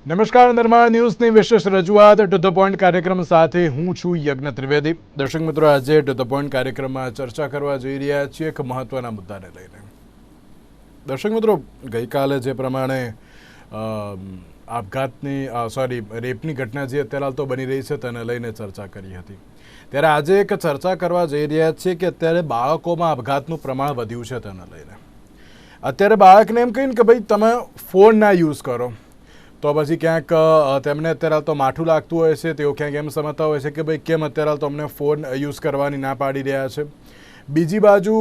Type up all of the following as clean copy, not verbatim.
નમસ્કાર, નિર્માણ ન્યૂઝની વિશેષ રજૂઆત ટુ ધ પોઈન્ટ કાર્યક્રમ સાથે હું છું યજ્ઞ ત્રિવેદી. દર્શક મિત્રો, આજે ટુ ધ પોઈન્ટ કાર્યક્રમમાં ચર્ચા કરવા જઈ રહ્યા છીએ એક મહત્વના મુદ્દાને લઈને. દર્શક મિત્રો, ગઈકાલે જે પ્રમાણે રેપની ઘટના જે અત્યારે હાલ તો બની રહી છે તેને લઈને ચર્ચા કરી હતી, ત્યારે આજે એક ચર્ચા કરવા જઈ રહ્યા છીએ કે અત્યારે બાળકોમાં આપઘાતનું પ્રમાણ વધ્યું છે તેને લઈને. અત્યારે બાળકને એમ કહીને કે ભાઈ તમે ફોન ના યુઝ કરો, તો પછી ક્યાંક તેમને અત્યારે તો માઠું લાગતું હોય છે. તેઓ ક્યાંક એમ સમજતા હોય છે કે ભાઈ કેમ અત્યારે તો અમને ફોન યુઝ કરવાની ના પાડી રહ્યા છે. બીજી બાજુ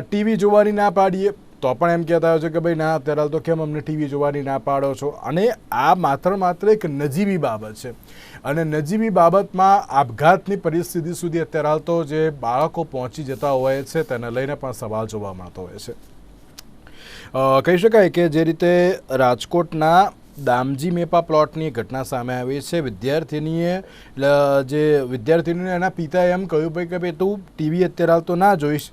ટીવી જોવાની ના પાડીએ તો પણ એમ કહેતા હોય છે કે ભાઈ ના, અત્યારે તો કેમ અમને ટીવી જોવાની ના પાડો છો. અને આ માત્ર એક નજીવી બાબત છે, અને નજીવી બાબતમાં આપઘાતની પરિસ્થિતિ સુધી અત્યારે હાલ તો જે બાળકો પહોંચી જતા હોય છે તેને લઈને પણ સવાલ જોવા મળતો હોય છે. કહી શકાય કે જે રીતે રાજકોટના દામજી મેપા પ્લોટની ઘટના સામે આવી છે. વિદ્યાર્થીનીને એના પિતાએ એમ કહ્યું ભાઈ કે ભાઈ તું ટીવી અત્યારે હાલ તો ના જોઈશ,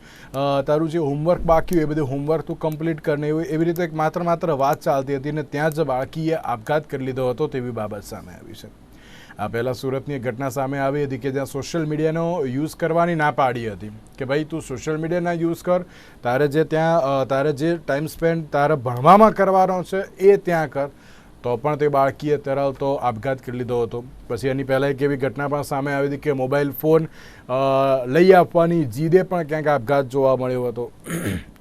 તારું જે હોમવર્ક બાકી હોય એ બધું હોમવર્ક તું કમ્પ્લીટ કરીને એવી રીતે માત્ર વાત ચાલતી હતી, અને ત્યાં જ બાળકીએ આપઘાત કરી લીધો હતો તેવી બાબત સામે આવી છે. આ પહેલાં સુરતની એક ઘટના સામે આવી હતી કે જ્યાં સોશિયલ મીડિયાનો યુઝ કરવાની ના પાડી હતી કે ભાઈ તું સોશિયલ મીડિયા ના યુઝ કર, તારે જે ટાઈમ સ્પેન્ડ તારે ભણવામાં કરવાનો છે એ ત્યાં કર, તો પણ તે બાળકીએ અત્યારે તો આપઘાત કરી લીધો હતો. પછી એની પહેલાં એક એવી ઘટના પણ સામે આવી હતી કે મોબાઈલ ફોન લઈ આપવાની જીદે પણ ક્યાંક આપઘાત જોવા મળ્યો હતો.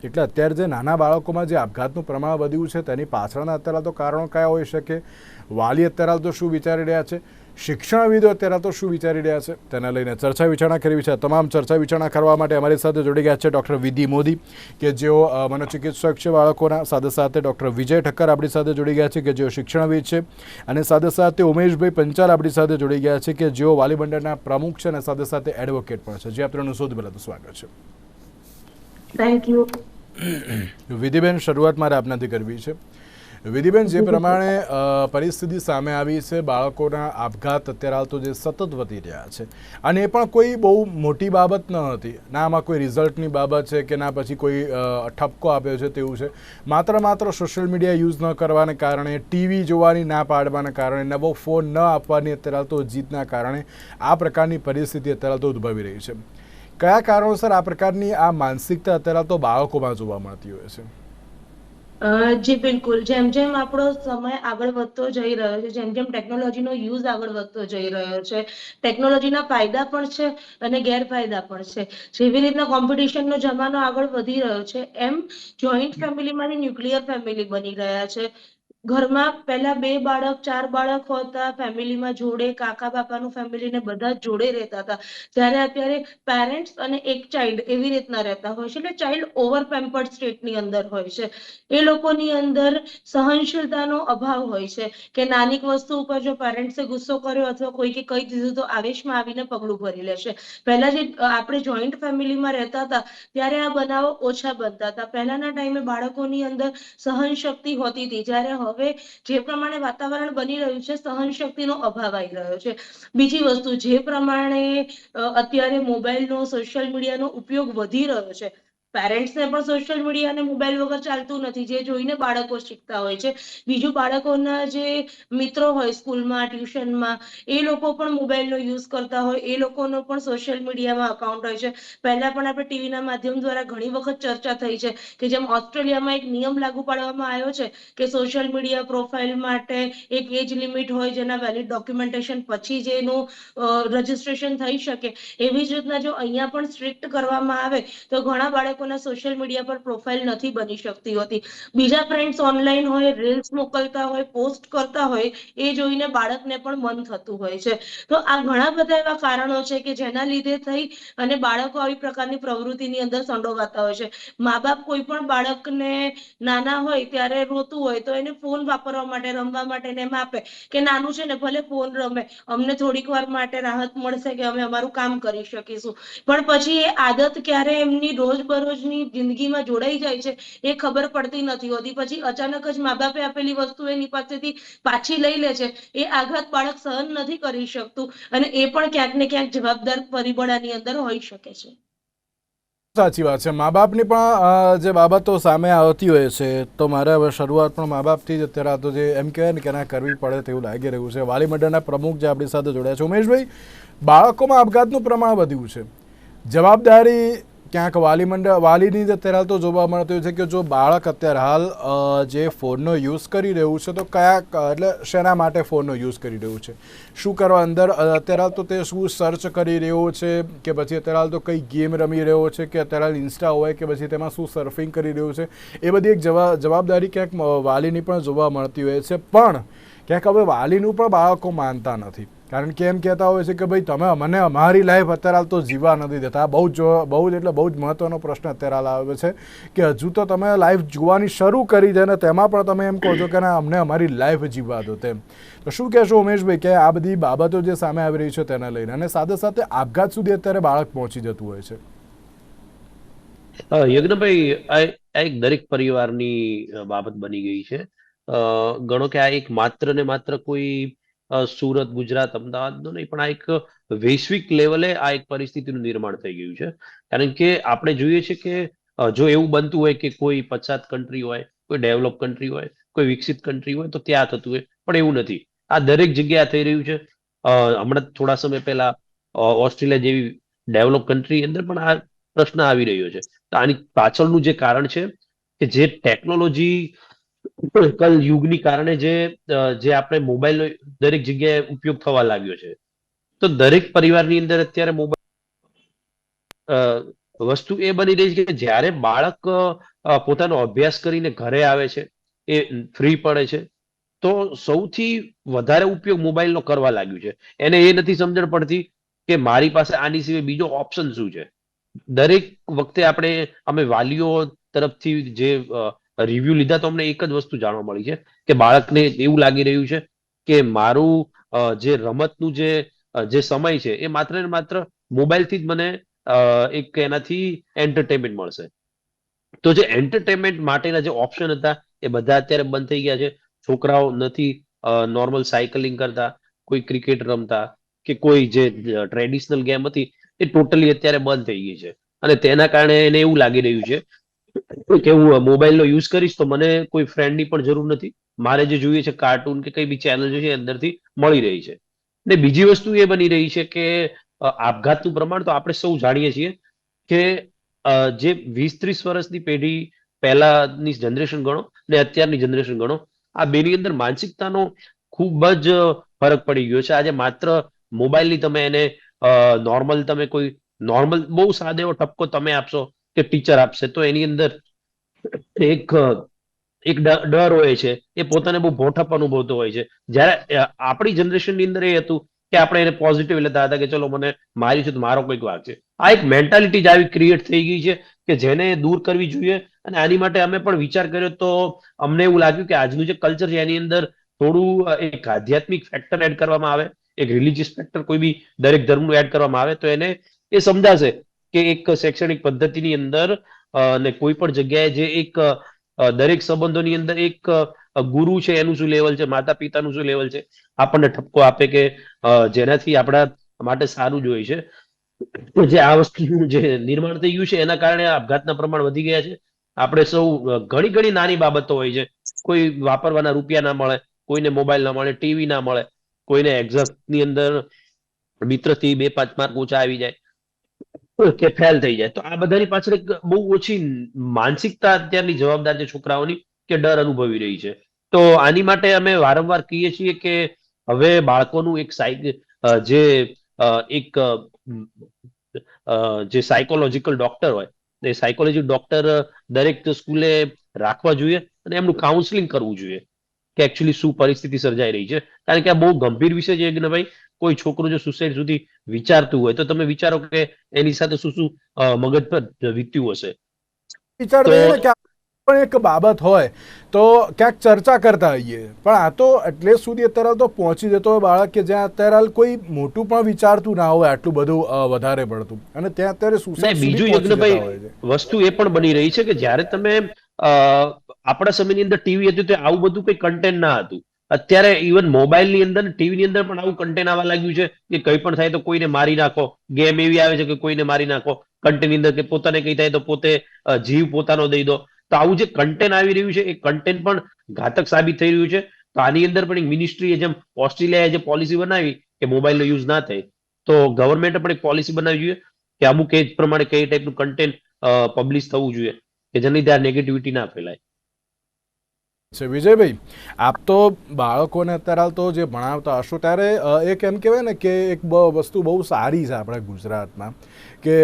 એટલે અત્યારે જે નાના બાળકોમાં જે આપઘાતનું પ્રમાણ વધ્યું છે તેની પાછળના અત્યારે તો કારણો કયા હોઈ શકે, વાલી અત્યારે તો શું વિચારી રહ્યા છે, શિક્ષણવિદો અત્યારે તો શું વિચારી રહ્યા છે, તેના લઈને ચર્ચા વિચારણા કરવી છે. તમામ ચર્ચા વિચારણા કરવા માટે અમારી સાથે જોડી ગયા છે ડૉક્ટર વિધિ મોદી, કે જેઓ મનોચિકિત્સક છે બાળકોના. સાથે ડૉક્ટર વિજય ઠક્કર આપણી સાથે જોડી ગયા છે કે જેઓ શિક્ષણવિદ છે, અને સાથે ઉમેશભાઈ પંચાલ આપણી સાથે જોડી ગયા છે કે જેઓ વાલી મંડળના પ્રમુખ છે, અને સાથે એડવોકેટ પણ છે. જે આપનું સૌથી પહેલાં તો સ્વાગત છે. Thank you. વિધિબેન, શરૂઆત મારે આપનાથી કરવી છે. વિધિબેન, જે પ્રમાણે પરિસ્થિતિ સામે આવી છે, બાળકોના આપઘાત અત્યારે હાલ તો જે સતત વધી રહ્યા છે, અને એ પણ કોઈ બહુ મોટી બાબત ન હતી, ના આમાં કોઈ રિઝલ્ટની બાબત છે કે ના પછી કોઈ ઠપકો આપ્યો છે તેવું છે. માત્ર સોશિયલ મીડિયા યુઝ ન કરવાને કારણે, ટીવી જોવાની ના પાડવાના કારણે, નવો ફોન ન આપવાની અત્યારે હાલ તો જીદના કારણે આ પ્રકારની પરિસ્થિતિ અત્યારે તો ઉદ્ભવી રહી છે. કયા કારણોસર આ પ્રકારની આ માનસિકતા અત્યારે તો બાળકોમાં જોવા મળતી હોય છે? જી બિલકુલ. જેમ જેમ આપણો સમય આગળ વધતો જઈ રહ્યો છે, જેમ જેમ ટેકનોલોજીનો યુઝ આગળ વધતો જઈ રહ્યો છે, ટેકનોલોજીના ફાયદા પણ છે અને ગેરફાયદા પણ છે. જેવી રીતના કોમ્પિટિશનનો જમાનો આગળ વધી રહ્યો છે, એમ જોઈન્ટ ફેમિલીમાંથી ન્યુક્લિયર ફેમિલી બની રહ્યા છે. ઘરમાં પહેલા 2 બાળક 4 બાળક હોતા, ફેમિલીમાં જોડે કાકા બાપાનું ફેમિલી ને બધા જોડે રહેતા હતા. ત્યારે અત્યારે પેરેન્ટ્સ અને એક ચાઇલ્ડ એવી રીતના રહેતા હોય છે, એટલે ચાઇલ્ડ ઓવર પેમ્પર્ડ સ્ટેટની અંદર હોય છે. એ લોકોની અંદર સહનશીલતાનો અભાવ હોય છે કે નાની વસ્તુ ઉપર જો પેરેન્ટ્સે ગુસ્સો કર્યો અથવા કોઈકે કહી દીધું તો આવેશમાં આવીને પગલું ભરી લેશે. પહેલા જે આપણે જોઈન્ટ ફેમિલીમાં રહેતા હતા ત્યારે આ બનાવો ઓછા બનતા હતા. પહેલાના ટાઈમે બાળકોની અંદર સહન શક્તિ હોતી હતી, જ્યારે હવે જે પ્રમાણે વાતાવરણ બની રહ્યું છે સહનશક્તિનો અભાવ આવી રહ્યો છે. બીજી વસ્તુ, જે પ્રમાણે અત્યારે મોબાઈલનો, સોશિયલ મીડિયાનો ઉપયોગ વધી રહ્યો છે, પેરેન્ટ્સને પણ સોશિયલ મીડિયા અને મોબાઈલ વગર ચાલતું નથી, જે જોઈને બાળકો શીખતા હોય છે. બીજું, બાળકોના જે મિત્રો હોય સ્કૂલમાં, ટ્યુશનમાં, એ લોકો પણ મોબાઈલનો યુઝ કરતા હોય, એ લોકોનો પણ સોશિયલ મીડિયામાં અકાઉન્ટ હોય છે. પહેલા પણ આપણે ટીવીના માધ્યમ દ્વારા ઘણી વખત ચર્ચા થઈ છે કે જેમ ઓસ્ટ્રેલિયામાં એક નિયમ લાગુ પાડવામાં આવ્યો છે કે સોશિયલ મીડિયા પ્રોફાઇલ માટે એક એજ લિમિટ હોય, જેના વેલિડ ડોક્યુમેન્ટેશન પછી જ એનું રજીસ્ટ્રેશન થઈ શકે. એવી જ રીતના જો અહીંયા પણ સ્ટ્રિક્ટ કરવામાં આવે તો ઘણા બાળકોના સોશિયલ મીડિયા પર પ્રોફાઇલ નથી બની શકતી હોતી. બીજા ફ્રેન્ડ્સ ઓનલાઈન હોય, રીલ્સ મોકલતા હોય, પોસ્ટ કરતા હોય, એ જોઈને બાળકને પણ મન થતું હોય છે. તો આ ઘણા બધા એવા કારણો છે કે જેના લીધે થઈ અને બાળકો આવી પ્રકારની પ્રવૃત્તિની અંદર સંડોવાતા હોય છે. મા બાપ કોઈ પણ બાળકને નાના હોય ત્યારે રોતું હોય તો એને ફોન વાપરવા માટે, રમવા માટે ને એમ આપે કે નાનું છે ને ભલે ફોન રમે, અમને થોડીક વાર માટે રાહત મળશે કે અમે અમારું કામ કરી શકીશું. પણ પછી એ આદત ક્યારે એમની રોજબરોજની જિંદગીમાં જોડાઈ જાય છે એ ખબર પડતી નથી હોતી. પછી અચાનક જ મા બાપે આપેલી વસ્તુ એની પાસેથી પાછી લઈ લે છે. એ આઘાત બાળક સહન નથી કરી શકતું, અને એ પણ ક્યાંક ને ક્યાંક જવાબદાર પરિબળ આની અંદર હોઈ શકે છે. સાચી વાત છે. મા બાપની પણ જે બાબતો સામે આવતી હોય છે, તો મારે હવે શરૂઆત પણ મા બાપથી જ અત્યારે તો જે એમ કહેવાય ને કે ના કરવી પડે તેવું લાગી રહ્યું છે. વાલી મંડળના પ્રમુખ જે આપણી સાથે જોડાયા છે, ઉમેશભાઈ, બાળકોમાં આપઘાતનું પ્રમાણ વધ્યું છે. જવાબદારી ક્યાંક વાલીની જ અત્યારે હાલ તો જોવા મળતું છે કે જો બાળક અત્યારે હાલ જે ફોનનો યુઝ કરી રહ્યું છે, તો એટલે શેના માટે ફોનનો યુઝ કરી રહ્યું છે, શું કરવા અંદર અત્યારે હાલ તો તે શું સર્ચ કરી રહ્યો છે, કે પછી અત્યારે હાલ તો કઈ ગેમ રમી રહ્યો છે, કે અત્યારે હાલ ઇન્સ્ટા હોય કે પછી તેમાં શું સર્ફિંગ કરી રહ્યું છે, એ બધી એક જવાબદારી ક્યાંક વાલીની પણ જોવા મળતી હોય છે. પણ ક્યાંક હવે વાલીનું પણ બાળકો માનતા નથી, કારણ કે એમ કહેતા હોય છે કે ભાઈ તમે અમને અમારી લાઈફ અત્યારે હાલ તો જીવવા નથી દેતા. બહુ જ મહત્વનો પ્રશ્ન અત્યારે હાલ આવે છે કે હજુ તો તમે લાઈફ જોવાની શરૂ કરી છે ને તેમાં પણ તમે એમ કહો છો કે ના અમને અમારી લાઈફ જીવવા દો તેમ. તો શું કહેશો ઉમેશભાઈ કે આ બધી બાબતો જે સામે આવી રહી છે તેને લઈને, અને સાથે સાથે આપઘાત સુધી અત્યારે બાળક પહોંચી જતું હોય છે? યજ્ઞભાઈ, આ એક દરેક પરિવારની બાબત બની ગઈ છે. ગણો કે આ એક માત્ર ને માત્ર કોઈ સુરત, ગુજરાત, અમદાવાદનો નહીં, પણ આ એક વૈશ્વિક લેવલે આ એક પરિસ્થિતિનું નિર્માણ થઈ ગયું છે. કારણ કે આપણે જોઈએ છે કે જો એવું બનતું હોય કે કોઈ પછાત કન્ટ્રી હોય, કોઈ ડેવલપ કન્ટ્રી હોય, કોઈ વિકસિત કન્ટ્રી હોય, તો ત્યાં થતું હોય, પણ એવું નથી. આ દરેક જગ્યાએ થઈ રહ્યું છે. હમણાં થોડા સમય પહેલા ઓસ્ટ્રેલિયા જેવી ડેવલપ કન્ટ્રી અંદર પણ આ પ્રશ્ન આવી રહ્યો છે. તો આની પાછળનું જે કારણ છે કે જે ટેકનોલોજી કલ યુગની કારણે જે આપણે મોબાઈલનો દરેક જગ્યાએ ઉપયોગ થવા લાગ્યો છે. તો દરેક પરિવારની અંદર અત્યારે વસ્તુ એ બની રહી છે કે જ્યારે બાળક પોતાનો અભ્યાસ કરીને ઘરે આવે છે, એ ફ્રી પડે છે, તો સૌથી વધારે ઉપયોગ મોબાઈલનો કરવા લાગ્યું છે. એને એ નથી સમજણ પડતી કે મારી પાસે આની સિવાય બીજો ઓપ્શન શું છે. દરેક વખતે અમે વાલીઓ તરફથી જે રિવ્યુ લીધા, તો અમને એક જ વસ્તુ જાણવા મળી છે કે બાળકને એવું લાગી રહ્યું છે કે મારું જે રમતનું જે સમય છે, એ માત્ર ને માત્ર મોબાઈલથી જ મને એક એનાથી એન્ટરટેનમેન્ટ મળશે. તો જે એન્ટરટેનમેન્ટ માટેના જે ઓપ્શન હતા, એ બધા અત્યારે બંધ થઈ ગયા છે. છોકરાઓ નથી નોર્મલ સાયકલિંગ કરતા, કોઈ ક્રિકેટ રમતા, કે કોઈ જે ટ્રેડિશનલ ગેમ હતી, એ ટોટલી અત્યારે બંધ થઈ ગઈ છે. અને તેના કારણે એને એવું લાગી રહ્યું છે કે હું મોબાઈલનો યુઝ કરીશ તો મને કોઈ ફ્રેન્ડની પણ જરૂર નથી. મારે જે જોઈએ છે કાર્ટૂન કે કઈ બી ચેનલ છે અંદરથી મળી રહી છે. ને બીજી વસ્તુ એ બની રહી છે કે આપઘાતનું પ્રમાણ તો આપણે સૌ જાણીએ છીએ કે જે 20-30 વર્ષની પેઢી પહેલાની જનરેશન ગણો ને અત્યારની જનરેશન ગણો, આ બેની અંદર માનસિકતાનો ખૂબ જ ફરક પડી ગયો છે. આજે માત્ર મોબાઈલની તમે એને નોર્મલ તમે કોઈ નોર્મલ બહુ સાદો એવો ટપકો તમે આપશો કે ટીચર આપશે, તો એની અંદર એક એક ડર હોય છે, એ પોતાને બહુ ભોઠપ અનુભવતો હોય છે. જ્યારે આપણી જનરેશનની અંદર એ હતું કે આપણે એને પોઝિટિવ લેતા હતા કે ચલો મને મારી છે તો મારો કોઈક વાંક છે. આ એક મેન્ટાલિટી જ આવી ક્રિએટ થઈ ગઈ છે કે જેને દૂર કરવી જોઈએ. અને આની માટે અમે પણ વિચાર કર્યો, તો અમને એવું લાગ્યું કે આજનું જે કલ્ચર છે એની અંદર થોડું એક આધ્યાત્મિક ફેક્ટર એડ કરવામાં આવે, એક રિલિજિયસ ફેક્ટર કોઈ બી દરેક ધર્મનું એડ કરવામાં આવે, તો એને એ સમજાશે કે એક શૈક્ષણિક પદ્ધતિની અંદર ને કોઈ પણ જગ્યાએ જે એક દરેક સંબંધોની અંદર એક ગુરુ છે એનું શું લેવલ છે, માતા પિતાનું શું લેવલ છે, આપણને ઠપકો આપે કે જેનાથી આપણા માટે સારું જ હોય છે. જે આ વસ્તુનું જે નિર્માણ થઈ ગયું છે એના કારણે આપઘાતના પ્રમાણ વધી ગયા છે. આપણે સૌ ઘણી ઘણી નાની બાબતો હોય છે. કોઈ વાપરવાના રૂપિયા ના મળે, કોઈને મોબાઈલ ના મળે, ટીવી ના મળે, કોઈને એક્ઝામની અંદર મિત્રથી 2-5 માર્ક ઊંચા આવી જાય કે ફેલ થઈ જાય, તો આ બધાની પાછળ એક બહુ ઓછી માનસિકતા અત્યારની જવાબદાર છે છોકરાઓની, કે ડર અનુભવી રહી છે. તો આની માટે અમે વારંવાર કહીએ છીએ કે હવે બાળકોનું એક જે એક જે સાયકોલોજીકલ ડોક્ટર હોય, એ સાયકોલોજી ડોક્ટર દરેક સ્કૂલે રાખવા જોઈએ અને એમનું કાઉન્સલિંગ કરવું જોઈએ કે એકચ્યુઅલી શું પરિસ્થિતિ સર્જાઈ રહી છે. કારણ કે આ બહુ ગંભીર વિષય છે કે ભાઈ, કોઈ છોકરું જો સુસાઇડ સુધી વિચારતું હોય, તો તમે વિચારો કે એની સાથે શું શું મગજ પર વીત્યું હશે. વિચારતા તો હોઈએ ને કે પણ એક બાબત હોય તો ક્યાંક ચર્ચા કરતા હોઈએ, પણ આ તો એટલે સુધી અત્યારે તો પહોંચી જતો હોય બાળક કે જ્યાં અત્યારે હાલ કોઈ મોટું પણ વિચારતું ના હોય આટલું બધું વધારે પડતું, અને ત્યાં અત્યારે ને સુસાઇડ સુધી બીજું પહોંચી જતા યજ્ઞભાઈ, હોય છે. વસ્તુ એ પણ બની રહી છે કે જ્યારે તમે આપણા સમયની અંદર ટીવી હતું તો આવું બધું કોઈ કન્ટેન્ટ ના હતું. અત્યારે ઇવન મોબાઈલની અંદર, ટીવીની અંદર પણ આવું કન્ટેન્ટ આવવા લાગ્યું છે કે કંઈ પણ થાય તો કોઈને મારી નાખો, ગેમ એવી આવે છે કે કોઈને મારી નાખો, કન્ટેન્ટની અંદર કે પોતાને કઈ થાય તો પોતે જીવ પોતાનો દઈ દો. તો આવું જે કન્ટેન્ટ આવી રહ્યું છે એ કન્ટેન્ટ પણ ઘાતક સાબિત થઈ રહ્યું છે. તો આની અંદર પણ એક મિનિસ્ટ્રીએ જેમ ઓસ્ટ્રેલિયાએ જે પોલિસી બનાવી કે મોબાઈલનો યુઝ ના થાય, તો ગવર્મેન્ટે પણ એક પોલિસી બનાવવી જોઈએ કે અમુક એજ પ્રમાણે કઈ ટાઈપનું કન્ટેન્ટ પબ્લિશ થવું જોઈએ કે જેની લીધે આ નેગેટિવિટી ના ફેલાય. છે વિજયભાઈ, આપ તો બાળકોને અત્યારે હાલ તો જે ભણાવતા હશો ત્યારે એક એમ કહેવાય ને કે એક વસ્તુ બહુ સારી છે આપણા ગુજરાતમાં કે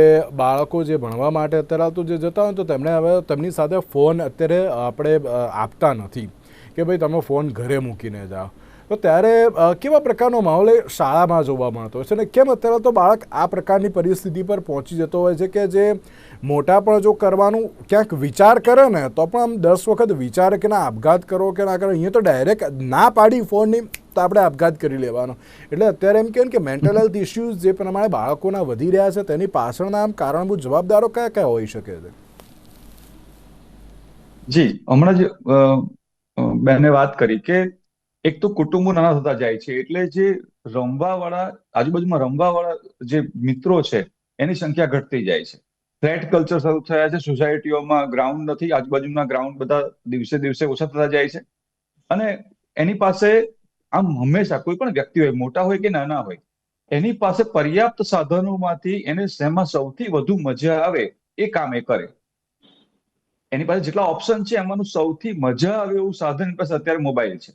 બાળકો જે ભણવા માટે અત્યારે હાલ તો જે જતા હોય તો તેમણે હવે તેમની સાથે ફોન અત્યારે આપણે આપતા નથી કે ભાઈ તમે ફોન ઘરે મૂકીને જાઓ. તો ત્યારે કેવા પ્રકારનો માહોલ શાળામાં જોવા મળતો હોય છે અને કેમ અત્યારે તો બાળક આ પ્રકારની પરિસ્થિતિ પર પહોંચી જતો હોય છે કે જે મોટા પણ જો કરવાનું ક્યાંક વિચાર કરે ને તો પણ આમ 10 વખત વિચારે કે ના આપઘાત કરો કે ના કરો. અહીંયા તો ડાયરેક્ટ ના પાડી ફોનની તો આપણે આપઘાત કરી લેવાનો. એટલે અત્યારે એમ કહે કે મેન્ટલ હેલ્થ ઇસ્યુઝ જે પ્રમાણે બાળકોના વધી રહ્યા છે તેની પાછળના આમ કારણભૂત જવાબદારો કયા કયા હોઈ શકે છે? જી, હમણાં જ બેને વાત કરી કે એક તો કુટુંબો નાના થતા જાય છે એટલે જે રમવાવાળા આજુબાજુમાં રમવાવાળા જે મિત્રો છે એની સંખ્યા ઘટતી જાય છે. ફ્લેટ કલ્ચર શરૂ થયા છે સોસાયટીઓમાં, ગ્રાઉન્ડ નથી, આજુબાજુના ગ્રાઉન્ડ બધા દિવસે દિવસે ઓછા થતા જાય છે. અને એની પાસે આમ હંમેશા કોઈ પણ વ્યક્તિ હોય, મોટા હોય કે નાના હોય, એની પાસે પર્યાપ્ત સાધનોમાંથી એને શેમાં સૌથી વધુ મજા આવે એ કામ એ કરે. એની પાસે જેટલા ઓપ્શન છે એમાંનું સૌથી મજા આવે એવું સાધન એની પાસે અત્યારે મોબાઈલ છે.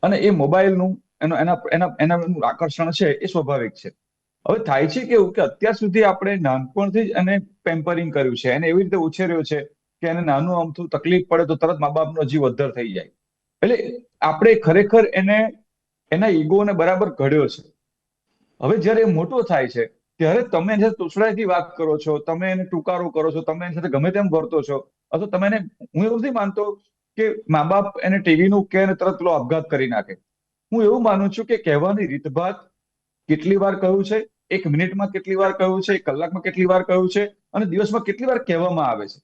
અને એ મોબાઈલનું એનું આકર્ષણ છે એ સ્વાભાવિક છે. હવે થાય છે કેવું કે અત્યાર સુધી આપણે નાનપણથી જ એને પેમ્પરિંગ કર્યું છે, એને એવી રીતે ઉછેર્યો છે કે એને નાનું અમથું તકલીફ પડે તો તરત મા બાપનો જીવ અદ્ધર થઈ જાય. એટલે આપણે ખરેખર એને એના ઈગોને બરાબર ઘડ્યો છે. હવે જયારે એ મોટો થાય છે ત્યારે તમે એની સાથે તોછડાઈથી વાત કરો છો, તમે એને ટૂકારો કરો છો, તમે એની સાથે ગમે તેમ વર્તો છો, અથવા તમે એને, હું એવું નથી માનતો કે મા બાપ એને ટીવીનું કે તરત પેલો આપઘાત કરી નાખે. હું એવું માનું છું કે કહેવાની રીતભાત કેટલી વાર કહ્યું છે, 1 મિનિટમાં કેટલી વાર કહ્યું છે, 1 કલાકમાં કેટલી વાર કહ્યું છે, અને દિવસમાં કેટલી વાર કહેવામાં આવે છે,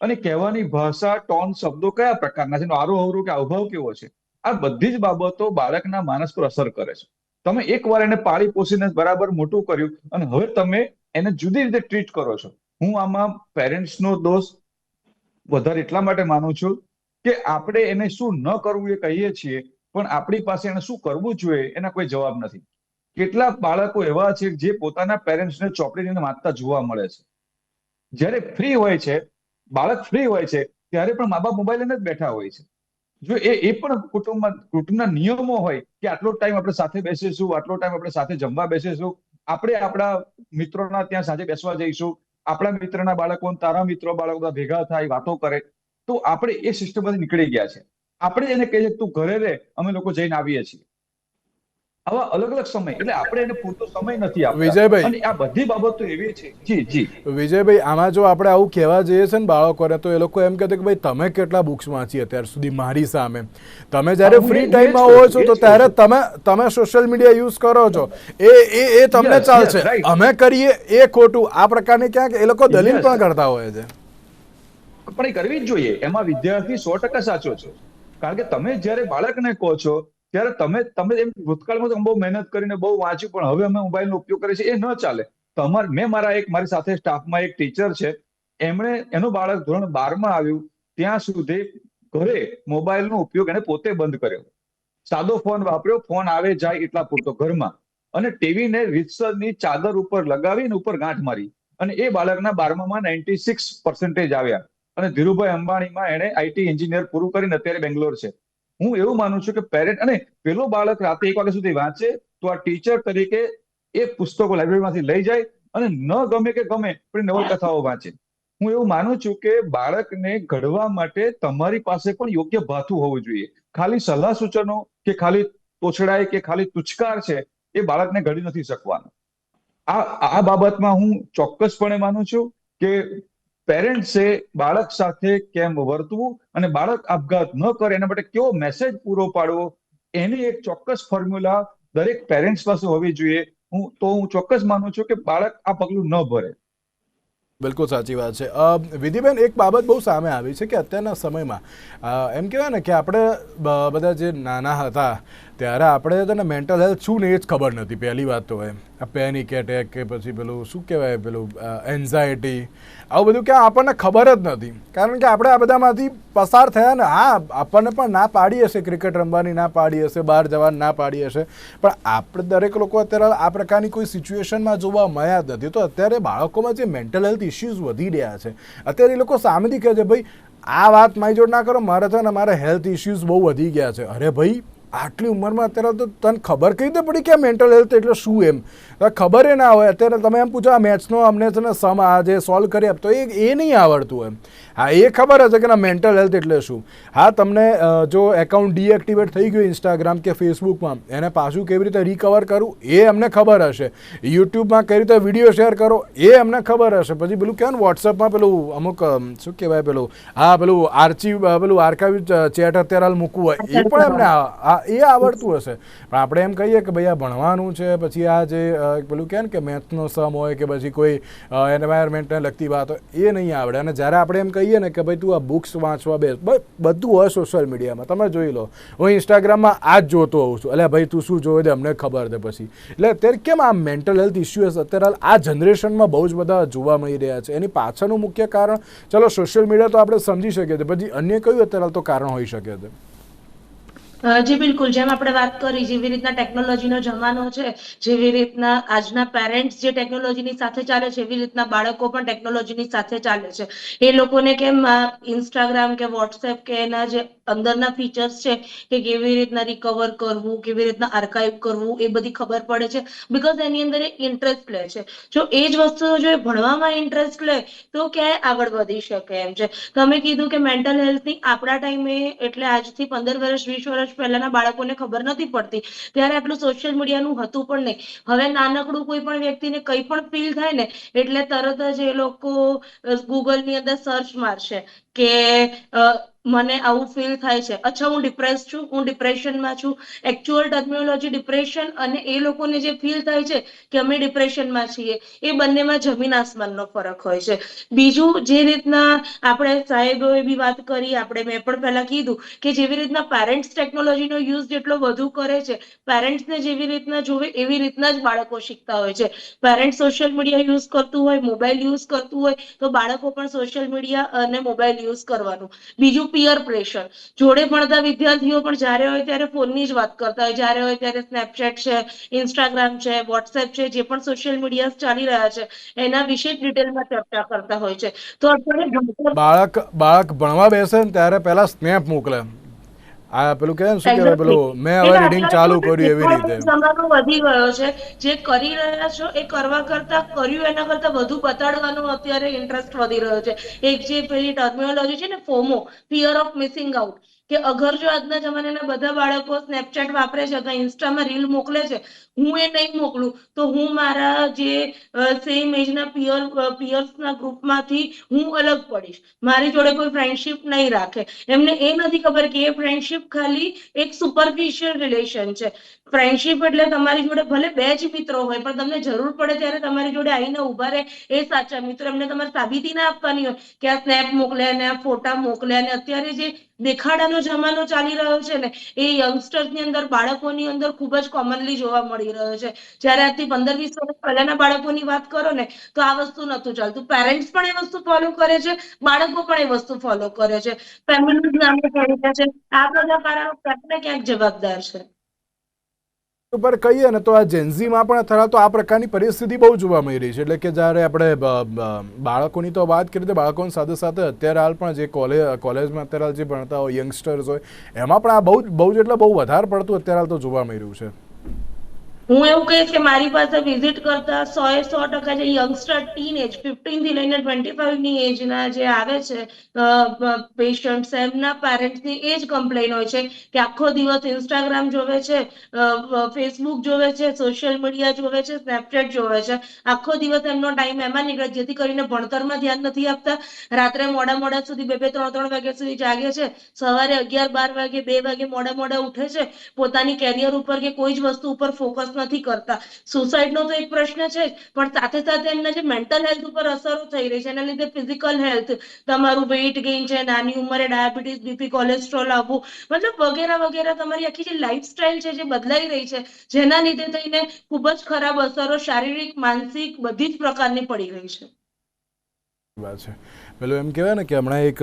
અને કહેવાની ભાષા, ટોન, શબ્દો કયા પ્રકારના છે, આરો અવરો કે હાવભાવ કેવો છે, આ બધી જ બાબતો બાળકના માનસ પર અસર કરે છે. તમે એકવાર એને પાળી પોષીને બરાબર મોટું કર્યું અને હવે તમે એને જુદી રીતે ટ્રીટ કરો છો. હું આમાં પેરેન્ટ્સનો દોષ વધારે એટલા માટે માનું છું કે આપણે એને શું ન કરવું એ કહીએ છીએ, પણ આપણી પાસે એને શું કરવું જોઈએ એના કોઈ જવાબ નથી. કેટલાક બાળકો એવા છે જે પોતાના પેરેન્ટ્સને ચોપડીને વાંચતા જોવા મળે છે. જ્યારે ફ્રી હોય છે, બાળક ફ્રી હોય છે ત્યારે પણ મા બાપ મોબાઈલ લઈને જ બેઠા હોય છે. જો એ પણ કુટુંબના નિયમો હોય કે આટલો ટાઈમ આપણે સાથે બેસીશું, આટલો ટાઈમ આપણે સાથે જમવા બેસીશું, આપણે આપણા મિત્રોના ત્યાં સાંજે બેસવા જઈશું, આપણા મિત્રના બાળકો તારા મિત્રો બાળકો બધા ભેગા થાય, વાતો કરે, તો આપણે એ સિસ્ટમમાંથી નીકળી ગયા છે. આપણે એને કહીએ તું ઘરે રહે, અમે લોકો જઈને આવીએ છીએ. આવા અલગ અલગ સમય, એટલે આપણે એને પૂરતો સમય નથી આપતા. વિજયભાઈ, અને આ બધી બાબતો એવી છે. જી જી વિજયભાઈ, આમાં જો આપણે આવું કહેવા જઈએ છે ને બાળકોને, તો એ લોકો એમ કહેતા કે ભાઈ તમે કેટલા બુક્સ વાંચી અત્યાર સુધી મારી સામે, તમે જ્યારે ફ્રી ટાઈમમાં હો છો તો ત્યારે તમે સોશિયલ મીડિયા યુઝ કરો છો, એ તમને ચાલશે, અમે કરીએ એ ખોટું, આ પ્રકારની ક્યાંક એ લોકો દલીલ પણ કરતા હોય છે. પણ એ કરવી જ જોઈએ. એમાં વિદ્યાર્થી 100% સાચો છે. કારણ કે તમે જ્યારે બાળકને કહો છો ત્યારે તમે એમ ભૂતકાળમાં બહુ મહેનત કરીને બહુ વાંચ્યું પણ હવે અમે મોબાઈલનો ઉપયોગ કરીએ છીએ, એ ન ચાલે. મેં મારી સાથે સ્ટાફમાં એક ટીચર છે, એમણે એનું બાળક ધોરણ 12માં આવ્યું ત્યાં સુધી ઘરે મોબાઈલનો ઉપયોગ એને પોતે બંધ કર્યો. સાદો ફોન વાપર્યો, ફોન આવે જાય એટલા પૂરતો ઘરમાં, અને ટીવીને રીતસરની ચાદર ઉપર લગાવીને ઉપર ગાંઠ મારી, અને એ બાળકના 12માં 96% આવ્યા. અને ધીરુભાઈ અંબાણીમાં એને આઈટી એન્જિનિયર પૂરું કરીને અત્યારે બેંગ્લોર છે. હું એવું માનું છું કે પેરેન્ટ, અને પેલો બાળક રાતે 1 વાગ્યા સુધી વાંચે તો આ ટીચર તરીકે એ પુસ્તકો લાઇબ્રેરીમાંથી લઈ જાય અને ન ગમે કે ગમે પણ નવલકથાઓ વાંચે. હું એવું માનું છું કે બાળકને ઘડવા માટે તમારી પાસે પણ યોગ્ય ભાથું હોવું જોઈએ. ખાલી સલાહ સૂચનો કે ખાલી તોછડાઈ કે ખાલી તુચકાર છે એ બાળકને ઘડી નથી શકવાનું. આ બાબતમાં હું ચોક્કસપણે માનું છું કે પેરેન્ટ્સે બાળક સાથે કેમ વર્તવું અને બાળક આપઘાત ન કરે એના માટે કેવો મેસેજ પૂરો પાડવો, એની એક ચોક્કસ ફોર્મ્યુલા દરેક પેરેન્ટ્સ પાસે હોવી જોઈએ. હું ચોક્કસ માનું છું કે બાળક આ પગલું ન ભરે. બિલકુલ સાચી વાત છે. વિધિબેન, એક બાબત બહુ સામે આવી છે કે અત્યારના સમયમાં એમ કહેવાય ને કે આપણે બધા જે નાના હતા ત્યારે આપણે છે ને મેન્ટલ હેલ્થ શું ને એ જ ખબર નથી પહેલી વાત તો એમ. આ પેનિક એટેક કે પછી પેલું શું કહેવાય પેલું એન્ઝાયટી, આવું બધું ક્યાં આપણને ખબર જ નથી. કારણ કે આપણે આ બધામાંથી પસાર થયા ને. હા, આપણને પણ ના પાડી હશે, ક્રિકેટ રમવાની ના પાડી હશે, બહાર જવાની ના પાડી હશે, પણ આપણે દરેક લોકો અત્યારે આ પ્રકારની કોઈ સિચ્યુએશનમાં જોવા મળ્યા જ નથી. તો અત્યારે બાળકોમાં જે મેન્ટલ હેલ્થ ઇસ્યુઝ વધી રહ્યા છે, અત્યારે એ લોકો સામેથી કહે છે ભાઈ આ વાત મારી જોડે ના કરો, મારે છે ને મારા હેલ્થ ઇસ્યુઝ બહુ વધી ગયા છે. અરે ભાઈ, આટલી ઉંમરમાં અત્યારે તો તને ખબર કઈ રીતે પડી કે મેન્ટલ હેલ્થ એટલે શું? એમ ખબર એ ના હોય. અત્યારે તમે એમ પૂછો આ મેથ્સનો અમને છે ને સમ આ જે સોલ્વ કરી આપતો એ નહીં આવડતું એમ. હા, એ ખબર હશે કે ના મેન્ટલ હેલ્થ એટલે શું. હા, તમને જો એકાઉન્ટ ડીએક્ટિવેટ થઈ ગયું ઇન્સ્ટાગ્રામ કે ફેસબુકમાં, એને પાછું કેવી રીતે રિકવર કરવું એ અમને ખબર હશે. યુટ્યુબમાં કઈ રીતે વિડીયો શેર કરો એ અમને ખબર હશે. પછી પેલું કહેવાય ને વોટ્સઅપમાં પેલું અમુક શું કહેવાય પેલું, હા પેલું પેલું આર્કાઇવ ચેટ અત્યારે હાલ મૂકવું હોય એ પણ એમને એ આવડતું હશે. પણ આપણે એમ કહીએ કે ભાઈ આ ભણવાનું છે, પછી આ જે પેલું કહે ને કે મેથ્સનો સમ હોય કે પછી કોઈ એન્વાયરમેન્ટને લગતી વાત હોય એ નહીં આવડે. અને જ્યારે આપણે એમ કહીએ ને કે ભાઈ તું આ બુક્સ વાંચવા બેસ, બધું હોય સોશિયલ મીડિયામાં. તમે જોઈ લો, હું ઇન્સ્ટાગ્રામમાં આ જ જોતો હોઉં છું. એટલે ભાઈ તું શું જોવે છે અમને ખબર છે પછી. એટલે અત્યારે કેમ આ મેન્ટલ હેલ્થ ઇસ્યુઝ અત્યારે આ જનરેશનમાં બહુ જ બધા જોવા મળી રહ્યા છે? એની પાછળનું મુખ્ય કારણ, ચલો સોશિયલ મીડિયા તો આપણે સમજી શકીએ છીએ, પછી અન્ય કયું અત્યારે તો કારણ હોઈ શકે છે? જી બિલકુલ, જેમ આપણે વાત કરી, જેવી રીતના ટેકનોલોજીનો જમાનો છે, જેવી રીતના આજના પેરેન્ટ્સ જે ટેકનોલોજીની સાથે ચાલે છે, એવી રીતના બાળકો પણ ટેકનોલોજીની સાથે ચાલે છે. એ લોકોને કેમ ઇન્સ્ટાગ્રામ કે વોટ્સએપ કે એના જે અંદરના ફીચર્સ છે કે કેવી રીતના રિકવર કરવું, કેવી રીતના આર્કાઇવ કરવું, એ બધી ખબર પડે છે. બીકોઝ એની અંદર એ ઇન્ટરેસ્ટ લે છે. જો એ જ વસ્તુ જો એ ભણવામાં ઇન્ટરેસ્ટ લે તો ક્યાંય આગળ વધી શકે એમ છે. તમે કીધું કે મેન્ટલ હેલ્થની આપણા ટાઈમે, એટલે આજથી 15 વર્ષ 20 વર્ષ પહેલાના બાળકોને ખબર નથી પડતી, ત્યારે આટલું સોશિયલ મીડિયાનું હતું પણ નહીં. હવે નાનકડું કોઈ પણ વ્યક્તિને કંઈ પણ ફીલ થાય ને એટલે તરત જ એ લોકો ગૂગલની અંદર સર્ચ મારશે કે મને આવું ફીલ થાય છે, અચ્છા હું ડિપ્રેસ છું, હું ડિપ્રેશનમાં છું. એકચ્યુઅલ ટર્મિનોલોજી ડિપ્રેશન અને એ લોકોને જે ફીલ થાય છે કે અમે ડિપ્રેશનમાં છીએ, એ બંનેમાં જમીન આસમાનનો ફરક હોય છે. બીજું, જે રીતના આપણે સાહેબોએ બી વાત કરી, મેં પણ પહેલા કીધું કે જેવી રીતના પેરેન્ટ્સ ટેકનોલોજીનો યુઝ જેટલો વધુ કરે છે, પેરેન્ટ્સને જેવી રીતના જોવે એવી રીતના જ બાળકો શીખતા હોય છે. પેરેન્ટ્સ સોશિયલ મીડિયા યુઝ કરતું હોય, મોબાઈલ યુઝ કરતું હોય, તો બાળકો પણ સોશિયલ મીડિયા અને મોબાઈલ યુઝ કરવાનું. બીજું, પિયર પ્રેશર. જોડે ભણતા વિદ્યાર્થીઓ પણ જ્યારે હોય ત્યારે ફોનની જ વાત કરતા હોય, જ્યારે હોય ત્યારે સ્નેપચેટ છે, ઇન્સ્ટાગ્રામ છે, વોટ્સએપ છે, જે પણ સોશિયલ મીડિયા ચાલી રહ્યા છે એના વિશે જ ડિટેલમાં ચર્ચા કરતા હોય છે. તો અત્યારે બાળક ભણવા બેસે ને ત્યારે પહેલા સ્નેપ મોકલે. આ પેલું કહે ને શું કહેવાય પેલું, મેં હવે રીડિંગ ચાલુ કર્યું એવી રીતે. જમાનો વધી ગયો છે. જે કરી રહ્યા છો એ કરવા કરતા કર્યું એના કરતા વધુ બતાડવાનો અત્યારે ઇન્ટરેસ્ટ વધી રહ્યો છે. એક જે પેલી ટર્મિનોલોજી છે ને, FOMO, fear of missing out, કે અગર જો આજના જમાનાના બધા બાળકો સ્નેપચેટ વાપરે છે અથવા ઇન્સ્ટામાં રીલ મોકલે છે, હું એ નહીં મોકલું તો હું મારા જે સેમ એજના પિયર્સના ગ્રુપમાંથી હું અલગ પડીશ, મારી જોડે કોઈ ફ્રેન્ડશિપ નહીં રાખે. એમને એ નથી ખબર કે એ ફ્રેન્ડશિપ ખાલી એક સુપરફિશિયલ રિલેશન છે. ફ્રેન્ડશિપ એટલે તમારી જોડે ભલે બે જ મિત્રો હોય, પણ તમને જરૂર પડે ત્યારે તમારી જોડે આવીને ઉભા રહે એ સાચા મિત્રો. એમને તમારે સાબિતી ના આપવાની હોય કે આ સ્નેપ મોકલે અને આ ફોટા મોકલે. અને અત્યારે જે દેખાડાનો જમાનો ચાલી રહ્યો છે ને, એ યંગસ્ટર્સની અંદર, બાળકોની અંદર ખૂબ જ કોમનલી જોવા મળી રહ્યો છે. જ્યારે આજથી 15-20 વર્ષ પહેલાના બાળકોની વાત કરો ને તો આ વસ્તુ નતું ચાલતું. પેરેન્ટ્સ પણ એ વસ્તુ ફોલો કરે છે, બાળકો પણ એ વસ્તુ ફોલો કરે છે. ફેમિલી નામે કરી રહ્યા છે. આ બધા કારણો ક્યાંક ને ક્યાંક જવાબદાર છે. ઉપર કહીએ ને તો આ જેન્ઝીમાં પણ અત્યારે તો આ પ્રકારની પરિસ્થિતિ બહુ જોવા મળી રહી છે. એટલે કે જ્યારે આપણે બાળકોની તો વાત કરીએ તો બાળકોની સાથે સાથે અત્યારે હાલ પણ જે કોલેજમાં અત્યારે હાલ જે ભણતા હોય યંગસ્ટર્સ હોય, એમાં પણ આ બહુ જ એટલે બહુ વધારે પડતું અત્યારે હાલ તો જોવા મળી રહ્યું છે. હું એવું કહીશ કે મારી પાસે વિઝિટ કરતા 100% જે યંગસ્ટર, ટીન એજ 15 થી લઈને 25 ની એજના જે આવે છે પેશન્ટ્સ, એમના પેરેન્ટ્સની એ જ કમ્પ્લેન હોય છે કે આખો દિવસ ઇન્સ્ટાગ્રામ જોવે છે, ફેસબુક જોવે છે, સોશિયલ મીડિયા જોવે છે, સ્નેપચેટ જોવે છે. આખો દિવસ એમનો ટાઈમ એમાં નીકળે, જેથી કરીને ભણતરમાં ધ્યાન નથી આપતા. રાત્રે મોડા સુધી 2-3 વાગ્યા સુધી જાગે છે. સવારે 11-12 વાગે, 2 વાગે મોડા ઉઠે છે. પોતાની કેરિયર ઉપર કે કોઈ જ વસ્તુ ઉપર ફોકસ ફોકસ નથી કરતા. સુસાઇડનો તો એક પ્રશ્ન છે જ, પણ સાથે સાથે એમના જે મેન્ટલ હેલ્થ ઉપર અસરો થઈ રહી છે, એના લીધે ફિઝિકલ હેલ્થ, તમારું વેઇટ ગેઇન છે, નાની ઉંમરે ડાયાબિટીસ, બીપી, કોલેસ્ટ્રોલ આવવું, મતલબ વગેરે વગેરે તમારી આખી જે લાઈફસ્ટાઈલ છે જે બદલાઈ રહી છે, જેના લીધે થઈને ખૂબ જ ખરાબ અસરો શારીરિક, માનસિક બધી જ પ્રકારની પડી રહી છે. વાત છે પેલું એમ કહેવાય ને કે હમણાં એક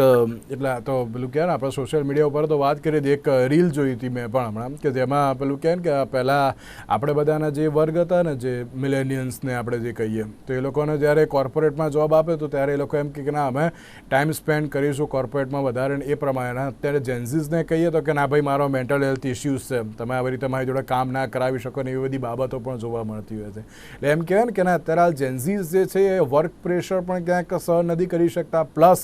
એટલે આ તો પેલું કહેવાય ને આપણે સોશિયલ મીડિયા ઉપર તો વાત કરી હતી, એક રીલ જોઈ હતી મેં પણ હમણાં, કે જેમાં પેલું કહે ને કે પહેલાં આપણે બધાના જે વર્ગ હતા ને, જે મિલેનિયન્સને આપણે જે કહીએ, તો એ લોકોને જ્યારે કોર્પોરેટમાં જોબ આપે તો ત્યારે એ લોકો એમ કે ના અમે ટાઈમ સ્પેન્ડ કરીશું કોર્પોરેટમાં વધારે, એ પ્રમાણે અત્યારે જેન્ઝીસને કહીએ તો કે ના ભાઈ મારો મેન્ટલ હેલ્થ ઇસ્યુઝ છે, તમે આવી રીતે મારી જોડે કામ ના કરાવી શકો ને, એવી બધી બાબતો પણ જોવા મળતી હોય છે. એટલે એમ કહેવાય ને કે ના અત્યારે હાલ જેન્ઝીસ જે છે એ વર્ક પ્રેશર પણ ક્યાંક સહન નથી કરી શકતા, પ્લસ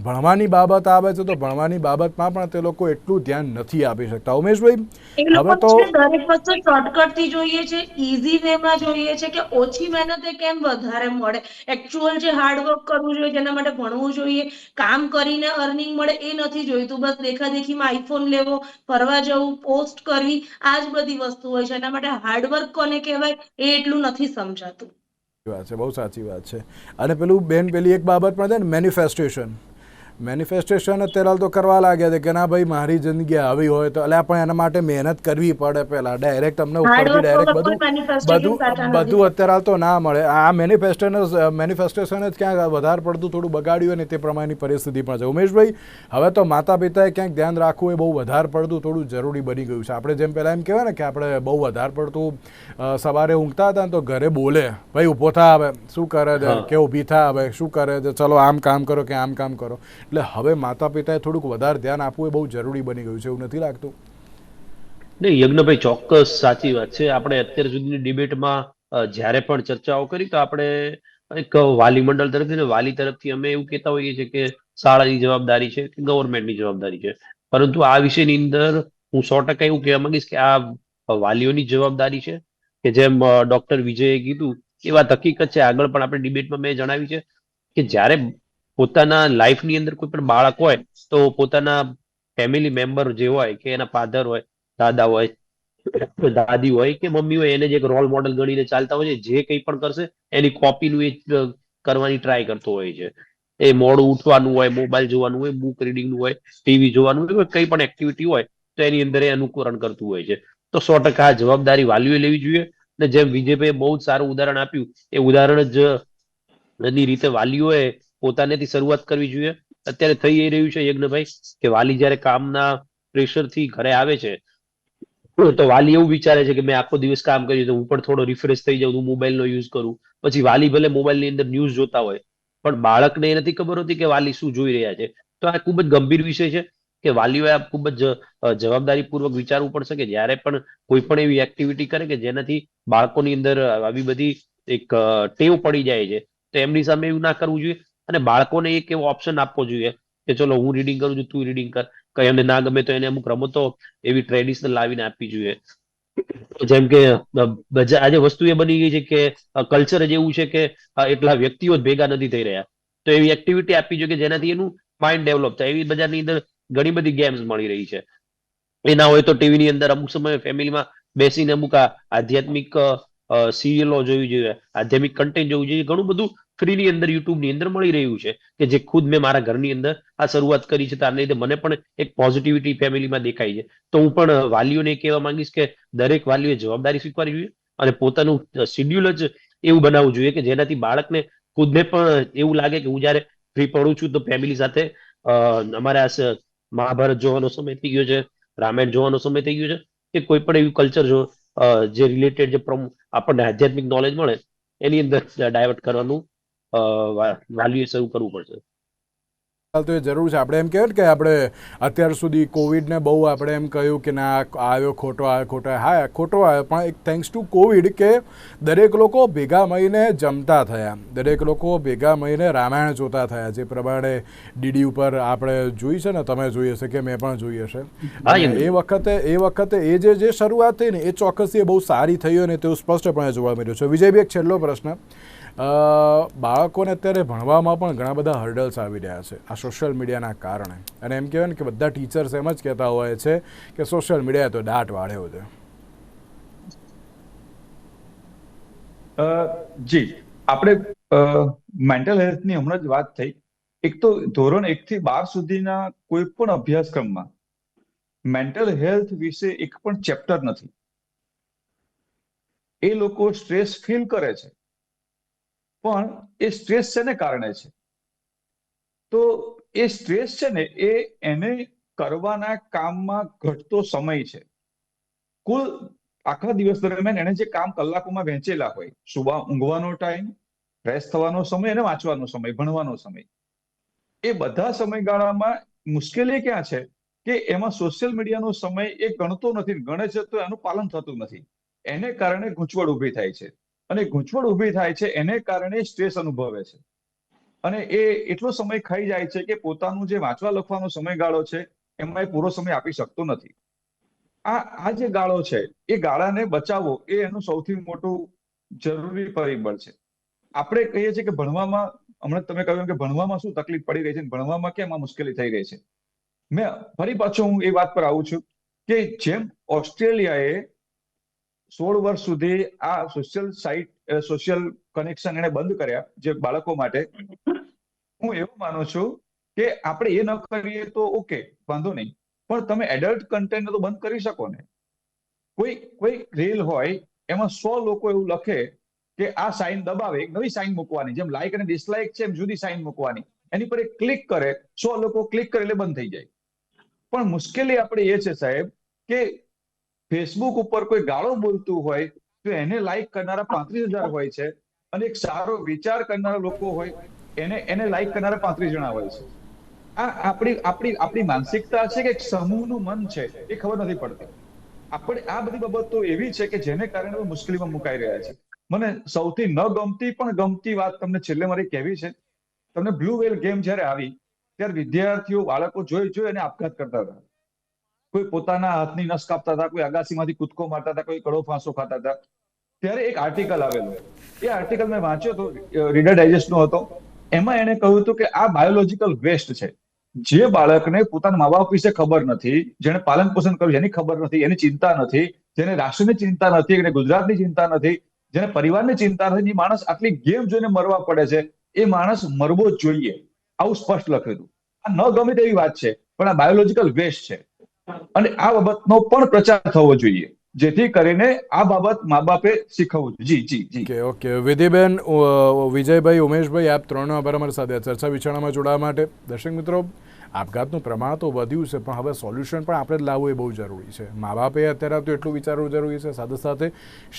ભણવાની બાબત આવે છે તો ભણવાની બાબતમાં પણ તે લોકો એટલું ધ્યાન નથી આપી શકતા. ઉમેશભાઈ, એ લોકો દરેક વસ્તુ શોર્ટકટ થી જોઈએ છે, ઈઝી વે માં જોઈએ છે કે ઓછી મહેનતે કેમ વધારે મળે. એકચ્યુઅલ જે હાર્ડવર્ક કરવું જોઈએ, જેના માટે ભણવું જોઈએ, કામ કરીને અર્નિંગ મળે, એ નથી જોઈતું. બસ દેખાદેખીમાં આઈફોન લેવો, ફરવા જવું, પોસ્ટ કરવી, આ જ બધી વસ્તુ હોય છે. એના માટે હાર્ડવર્ક કોને કહેવાય એ એટલું નથી સમજાતું. વાત છે, બહુ સાચી વાત છે. અને પેલું બેન પેલી એક બાબત પણ છે ને, મેનિફેસ્ટેશન અત્યારે તો કરવા લાગ્યા છે કે ના ભાઈ મારી જિંદગી આવી હોય તો, એટલે પણ એના માટે મહેનત કરવી પડે પહેલાં, ડાયરેક્ટ અમને ઉપરથી ડાયરેક્ટ બધું અત્યારે તો ના મળે. આ મેનિફેસ્ટેશન જ ક્યાંક વધારે પડતું થોડું બગાડ્યું ને તે પ્રમાણેની પરિસ્થિતિ પણ છે. ઉમેશભાઈ, હવે તો માતા પિતાએ ક્યાંક ધ્યાન રાખવું એ બહુ વધારે પડતું થોડું જરૂરી બની ગયું છે. આપણે જેમ પહેલાં એમ કહેવાય ને કે આપણે બહુ વધારે પડતું સવારે ઊંઘતા હતા ને તો ઘરે બોલે, ભાઈ ઊભો થા, હવે શું કરે છે, કે ઊભી થા, હવે શું કરે છે, ચલો આમ કામ કરો કે આમ કામ કરો. એટલે હવે માતા પિતાએ થોડુંક વધારે ધ્યાન આપવું એ બહુ જરૂરી બની ગયું છે, એવું નથી લાગતું? નહીં યજ્ઞભાઈ, ચોક્કસ સાચી વાત છે. આપણે અત્યાર સુધીની ડિબેટમાં જ્યારે પણ ચર્ચાઓ કરી તો આપણે એક વાલી મંડળ તરફથી ને વાલી તરફથી અમે એવું કહેતા હોઈએ છીએ કે શાળાની જવાબદારી છે કે ગવર્મેન્ટની જવાબદારી છે, પરંતુ આ વિષયની અંદર હું 100% એવું કહેવા માંગીશ કે આ વાલીઓની જવાબદારી છે. કે જેમ ડોક્ટર વિજયે કીધું એ વાત હકીકત છે. આગળ પણ આપણે ડિબેટમાં મેં જણાવ્યું છે કે જ્યારે પોતાના લાઈફની અંદર કોઈ પણ બાળક હોય તો પોતાના ફેમિલી મેમ્બર જે હોય, કે એના ફાધર હોય, દાદા હોય, દાદી હોય કે મમ્મી હોય, એને જે એક રોલ મોડલ ગણીને ચાલતા હોય છે, જે કંઈ પણ કરશે એની કોપીનું એ કરવાની ટ્રાય કરતો હોય છે. એ મોડું ઉઠવાનું હોય, મોબાઈલ જોવાનું હોય, બુક રીડિંગનું હોય, ટીવી જોવાનું હોય, કંઈ પણ એક્ટિવિટી હોય તો એની અંદર એ અનુકરણ કરતું હોય છે. તો 100% આ જવાબદારી વાલીઓએ લેવી જોઈએ. ને જેમ વિજયભાઈએ બહુ જ સારું ઉદાહરણ આપ્યું, એ ઉદાહરણ જ ની રીતે વાલીઓએ પોતાનેથી શરૂઆત કરવી જોઈએ. અત્યારે થઈ એ રહ્યું છે યજ્ઞભાઈ કે વાલી જ્યારે કામના પ્રેશરથી ઘરે આવે છે તો વાલી એવું વિચારે છે કે મેં આખો દિવસ કામ કર્યું તો હું પણ થોડો રિફ્રેશ થઈ જાઉં, હું મોબાઈલનો યુઝ કરું. પછી વાલી ભલે મોબાઈલની અંદર ન્યૂઝ જોતા હોય, પણ બાળકને એ નથી ખબર હોતી કે વાલી શું જોઈ રહ્યા છે. તો આ ખૂબ જ ગંભીર વિષય છે કે વાલીઓએ આ ખૂબ જ જવાબદારીપૂર્વક વિચારવું પડશે કે જ્યારે પણ કોઈ પણ એવી એક્ટિવિટી કરે કે જેનાથી બાળકોની અંદર આવી બધી એક ટેવ પડી જાય છે, તો એમની સામે એવું ના કરવું જોઈએ. અને બાળકોને એક એવો ઓપ્શન આપવો જોઈએ કે ચલો હું રીડિંગ કરું છું, તું રીડિંગ કર. કઈ એમને ના ગમે તો એને અમુક રમતો એવી ટ્રેડિશનલ લાવીને આપવી જોઈએ. જેમ કે આજે વસ્તુ એ બની ગઈ છે કે કલ્ચર જ એવું છે કે એટલા વ્યક્તિઓ જ ભેગા નથી થઈ રહ્યા, તો એવી એક્ટિવિટી આપવી જોઈએ કે જેનાથી એનું માઇન્ડ ડેવલપ થાય. એવી બજારની અંદર ઘણી બધી ગેમ્સ મળી રહી છે. એ ના હોય તો ટીવીની અંદર અમુક સમયે ફેમિલીમાં બેસીને અમુક આધ્યાત્મિક સિરિયલો જોવી જોઈએ, આધ્યાત્મિક કન્ટેન્ટ જોવું જોઈએ. ઘણું બધું ફ્રીની અંદર યુટ્યુબની અંદર મળી રહ્યું છે કે જે ખુદ મેં મારા ઘરની અંદર આ શરૂઆત કરી છે, તારને લીધે મને પણ એક પોઝિટિવિટી ફેમિલીમાં દેખાય છે. તો હું પણ વાલીઓને કહેવા માંગીશ કે દરેક વાલીઓએ જવાબદારી સ્વીકારવી જોઈએ અને પોતાનું શિડ્યુલ જ એવું બનાવવું જોઈએ કે જેનાથી બાળકને ખુદને પણ એવું લાગે કે હું જ્યારે ફ્રી પડું છું તો ફેમિલી સાથે અમારે આ મહાભારત જોવાનો સમય થઈ ગયો છે, રામાયણ જોવાનો સમય થઈ ગયો છે, કે કોઈ પણ એવું કલ્ચર જે રિલેટેડ જે આપણને આધ્યાત્મિક નોલેજ મળે એની અંદર ડાયવર્ટ કરવાનું વાલીએ શરૂ કરવું પડશે. તો એ જરૂર છે. આપણે એમ કહેવાય કે આપણે અત્યાર સુધી કોવિડને બહુ આપણે એમ કહ્યું કે ના આવ્યો ખોટો, આવ્યો ખોટો. હા ખોટો આવ્યો, પણ એક થેન્ક્સ ટુ કોવિડ કે દરેક લોકો ભેગા મળીને જમતા થયા, દરેક લોકો ભેગા મળીને રામાયણ જોતા થયા, જે પ્રમાણે ડીડી ઉપર આપણે જોઈ છે ને, તમે જોઈ હશે કે મેં પણ જોઈ હશે. એ વખતે એ જે શરૂઆત થઈ ને એ ચોક્કસથી બહુ સારી થઈ હોય ને તેવું સ્પષ્ટપણે જોવા મળ્યું છે. વિજયભાઈ, એક છેલ્લો પ્રશ્ન. બાળકોને અત્યારે ભણવામાં પણ ઘણા બધા હર્ડલ્સ આવી રહ્યા છે આ સોશિયલ મીડિયાના કારણે, અને એમ કહેવાય ને કે બધા ટીચર્સ એમ જ કહેતા હોય છે કે સોશિયલ મીડિયાએ તો દાટ વાળ્યો છે. જી, આપણે મેન્ટલ હેલ્થની હમણાં જ વાત થઈ. એક તો ધોરણ 1 થી 12 સુધીના કોઈ પણ અભ્યાસક્રમમાં મેન્ટલ હેલ્થ વિશે એક પણ ચેપ્ટર નથી. એ લોકો સ્ટ્રેસ ફીલ કરે છે, પણ એ સ્ટ્રેસ શેને કારણે છે? તો એ સ્ટ્રેસ છે ને એ એને કરવાના કામમાં ઘટતો સમય છે. કુલ આખા દિવસ દરમિયાન એને જે કામ કલાકોમાં વહેંચેલા હોય, સુવા ઊંઘવાનો ટાઈમ, ફ્રેશ થવાનો સમય અને વાંચવાનો સમય, ભણવાનો સમય, એ બધા સમયગાળામાં મુશ્કેલી ક્યાં છે કે એમાં સોશિયલ મીડિયાનો સમય એ ગણતો નથી. ગણે છે તો એનું પાલન થતું નથી. એને કારણે ગૂંચવડ ઊભી થાય છે, અને ગૂંચવડ ઊભી થાય છે એને કારણે સ્ટ્રેસ અનુભવે છે, અને એ એટલો સમય ખાઈ જાય છે કે પોતાનું જે વાંચવા લખવાનો સમયગાળો છે એમાં એ પૂરો સમય આપી શકતો નથી. આ જે ગાળો છે એ ગાળાને બચાવવો એ એનું સૌથી મોટું જરૂરી પરિબળ છે. આપણે કહીએ છીએ કે ભણવામાં, હમણાં તમે કહ્યું કે ભણવામાં શું તકલીફ પડી રહી છે, ભણવામાં કેમ આ મુશ્કેલી થઈ રહી છે. મેં ફરી પાછો હું એ વાત પર આવું છું કે જેમ ઓસ્ટ્રેલિયાએ 16 વર્ષ સુધી આ સોશિયલ કનેક્શન એને બંધ કર્યા જે બાળકો માટે, હું એવું માનું છું કે આપણે એ ન કરીએ તો ઓકે, વાંધો નહીં, પણ તમે એડલ્ટ કન્ટેન્ટ તો બંધ કરી શકો ને. કોઈ રીલ હોય એમાં 100 લોકો એવું લખે કે આ સાઇન દબાવે, એક નવી સાઇન મૂકવાની, જેમ લાઈક અને ડિસલાઈક છે એમ જુદી સાઇન મૂકવાની, એની પર એક ક્લિક કરે, 100 લોકો ક્લિક કરે એટલે બંધ થઈ જાય. પણ મુશ્કેલી આપણે એ છે સાહેબ કે ફેસબુક ઉપર કોઈ ગાળો બોલતું હોય તો એને લાઈક કરનારા 35,000 હોય છે, અને એક સારો વિચાર કરનારા લોકો હોય એને લાઈક કરનારા 35 જણા હોય છે. આ આપણી માનસિકતા છે કે એક સમૂહનું મન છે એ ખબર નથી પડતી. આપણે આ બધી બાબતો એવી છે કે જેને કારણે મુશ્કેલીમાં મુકાઈ રહ્યા છે. મને સૌથી ન ગમતી પણ ગમતી વાત તમને છેલ્લે મારી કહેવી છે. તમને બ્લુ વેલ ગેમ જ્યારે આવી ત્યારે વિદ્યાર્થીઓ, બાળકો જોઈ અને આપઘાત કરતા હતા. કોઈ પોતાના હાથની નસ કાપતા હતા, કોઈ અગાસીમાંથી કૂદકો મારતા હતા, કોઈ કડો ફાંસો ખાતા હતા. ત્યારે એક આર્ટિકલ આવેલો, એ આર્ટિકલ મેં વાંચ્યો હતો, રીડર ડાયજેસ્ટનો હતો. એમાં એને કહ્યું હતું કે આ બાયોલોજીકલ વેસ્ટ છે. જે બાળકને પોતાના મા બાપ વિશે ખબર નથી, જેને પાલન પોષણ કર્યું એની ખબર નથી, એની ચિંતા નથી, જેને રાષ્ટ્રની ચિંતા નથી, એને ગુજરાતની ચિંતા નથી, જેને પરિવારની ચિંતા નથી, એ માણસ આટલી ગેમ જોઈને મરવા પડે છે. એ માણસ મરવો જ જોઈએ, આવું સ્પષ્ટ લખ્યું હતું. આ ન ગમે તેવી વાત છે, પણ આ બાયોલોજીકલ વેસ્ટ છે, અને આ બાબતનો પણ પ્રચાર થવો જોઈએ, જેથી કરીને આ બાબત મા બાપે શીખવવું જોઈએ. જી. ઓકે વિધિબેન, વિજયભાઈ, ઉમેશભાઈ, આપ ત્રણનો આભાર અમારી સાથે ચર્ચા વિચારણામાં જોડાવા માટે. દર્શક મિત્રો, આપઘાતનું પ્રમાણ તો વધ્યું છે, પણ હવે સોલ્યુશન પણ આપણે જ લાવવું એ બહુ જરૂરી છે. મા બાપે અત્યારે તો એટલું વિચારવું જરૂરી છે, સાથે સાથે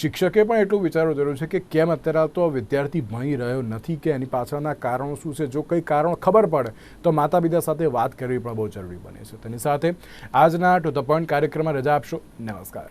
શિક્ષકે પણ એટલું વિચારવું જરૂરી છે કે કેમ અત્યારે તો વિદ્યાર્થી ભણી રહ્યો નથી, કે એની પાછળના કારણો શું છે. જો કંઈ કારણ ખબર પડે તો માતા પિતા સાથે વાત કરવી પણ બહુ જરૂરી બને છે. તેની સાથે આજના ટુ ધ પોઈન્ટ કાર્યક્રમમાં રજા આપશો. નમસ્કાર.